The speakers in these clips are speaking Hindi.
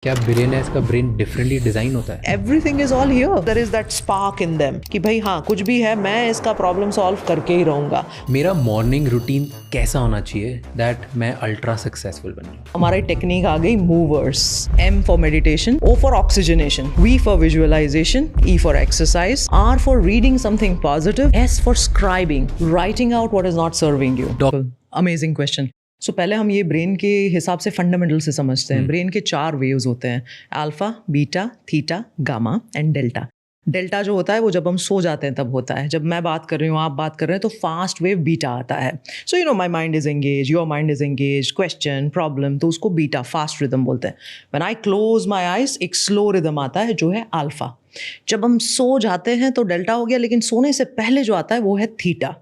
क्या बिलियनर्स का ब्रेन डिफरेंटली डिजाइन होता है? Everything is all here, there is that spark in them कि भाई हाँ कुछ भी है मैं इसका प्रॉब्लम सॉल्व करके ही रहूंगा। मेरा मॉर्निंग रूटीन कैसा होना चाहिए दैट मैं अल्ट्रा सक्सेसफुल बन जाऊं? हमारी टेक्निक आ गई movers. M for meditation, O for oxygenation, V for visualization, E for exercise, R for reading something positive, S for scribing, writing out what is not serving you. Amazing question. So पहले हम ये ब्रेन के हिसाब से फंडामेंटल से समझते हैं। ब्रेन के 4 वेव्स होते हैं, alpha, beta, theta, gamma and delta. Delta जो होता है वो जब हम सो जाते हैं तब होता है। जब मैं बात कर रही हूँ, आप बात कर रहे हैं, तो फास्ट वेव बीटा आता है। So you know my mind is engage, your mind is engage, question problem, तो उसको बीटा फास्ट रिदम बोलते हैं। When I close my eyes एक स्लो रिदम आता है जो है अल्फा। जब हम सो जाते हैं तो डेल्टा हो गया, लेकिन सोने से पहले जो आता है वो है थीटा।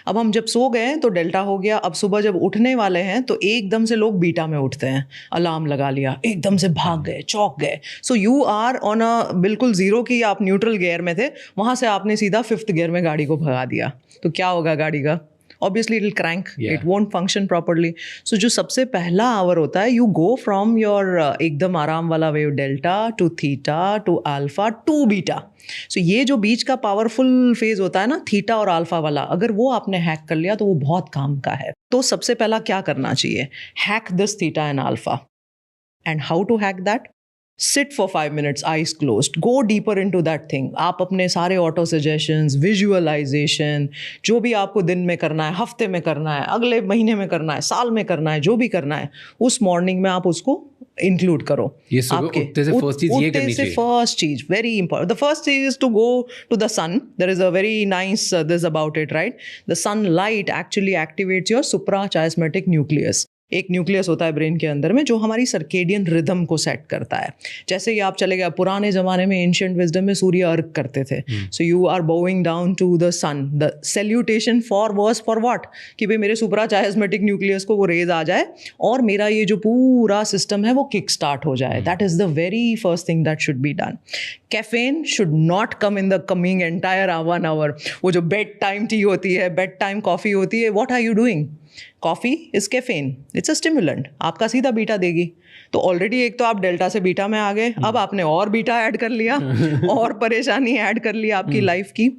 अब हम जब सो गए तो डेल्टा हो गया। अब सुबह जब उठने वाले हैं तो एकदम से लोग बीटा में उठते हैं, अलार्म लगा लिया, एकदम से भाग गए, चौंक गए। So you are on a बिल्कुल जीरो की, आप न्यूट्रल गियर में थे, वहां से आपने सीधा 5th गियर में गाड़ी को भगा दिया, तो क्या होगा गाड़ी का? Obviously it will crank, it won't function properly. So जो सबसे पहला आवर होता है, you go from your एकदम आराम वाला wave delta to theta to alpha to beta. So ये जो बीच का पावरफुल फेज होता है ना, थीटा और अल्फा वाला, अगर वो आपने हैक कर लिया तो वो बहुत काम का है। तो सबसे पहला क्या करना चाहिए? Hack this theta and alpha. And how to hack that? Sit for 5 minutes, eyes closed. Go deeper into that thing. आप अपने सारे ऑटो सजेशंस, विजुअलाइजेशन, जो भी आपको दिन में करना है, हफ्ते में करना है, अगले महीने में करना है, साल में करना है, जो भी करना है, उस मॉर्निंग में आप उसको इंक्लूड करो। ये सुबह उठते से फर्स्ट चीज ये करनी चाहिए। फर्स्ट चीज वेरी इंपॉर्टेंट। द फर्स्ट चीज is to go to the sun. There is a very nice this about it, right? The sunlight actually activates your suprachiasmatic nucleus. एक न्यूक्लियस होता है ब्रेन के अंदर में जो हमारी सर्केडियन रिदम को सेट करता है। जैसे ही आप चले गए, पुराने जमाने में एंशिएंट विजडम में सूर्य अर्घ करते थे। So you are bowing down to the sun. The salutation for was for what? कि भाई मेरे सुप्राचायस्मेटिक न्यूक्लियस को वो रेज आ जाए और मेरा ये जो पूरा सिस्टम है वो किक स्टार्ट हो जाए। That is the very first thing that should be done. Caffeine should not come in the coming entire 1 hour. वो जो बेड टाइम टी होती है, बेड टाइम कॉफी होती है, what are you doing? Coffee is caffeine, it's a stimulant, आपका सीधा बीटा देगी। तो ऑलरेडी एक तो आप डेल्टा से बीटा में आ गए, अब आपने और बीटा ऐड कर लिया और परेशानी ऐड कर ली आपकी लाइफ की।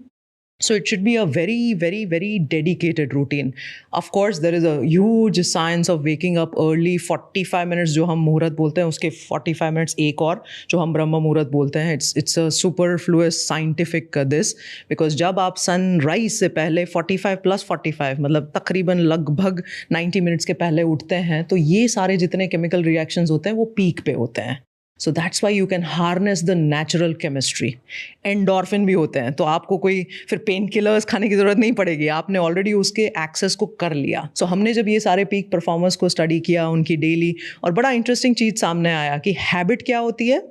So it should be a very, very, very dedicated routine. Of course, there is a huge science of waking up early. 45 minutes जो हम मुहूर्त बोलते हैं, उसके 45 minutes एक और जो हम ब्रह्म मुहूर्त बोलते हैं, it's a superfluous scientific this, because जब आप सनराइज से पहले 45 plus 45 मतलब तकरीबन लगभग 90 minutes के पहले उठते हैं, तो ये सारे जितने केमिकल रिएक्शंस होते हैं वो पीक पे होते हैं। So that's why you can harness the natural chemistry. Endorphin भी होते हैं, तो आपको कोई फिर पेन किलर्स खाने की जरूरत नहीं पड़ेगी, आपने ऑलरेडी उसके एक्सेस को कर लिया। सो हमने जब ये सारे पीक परफॉर्मर्स को स्टडी किया, उनकी डेली, और बड़ा इंटरेस्टिंग चीज़ सामने आया कि हैबिट क्या होती है?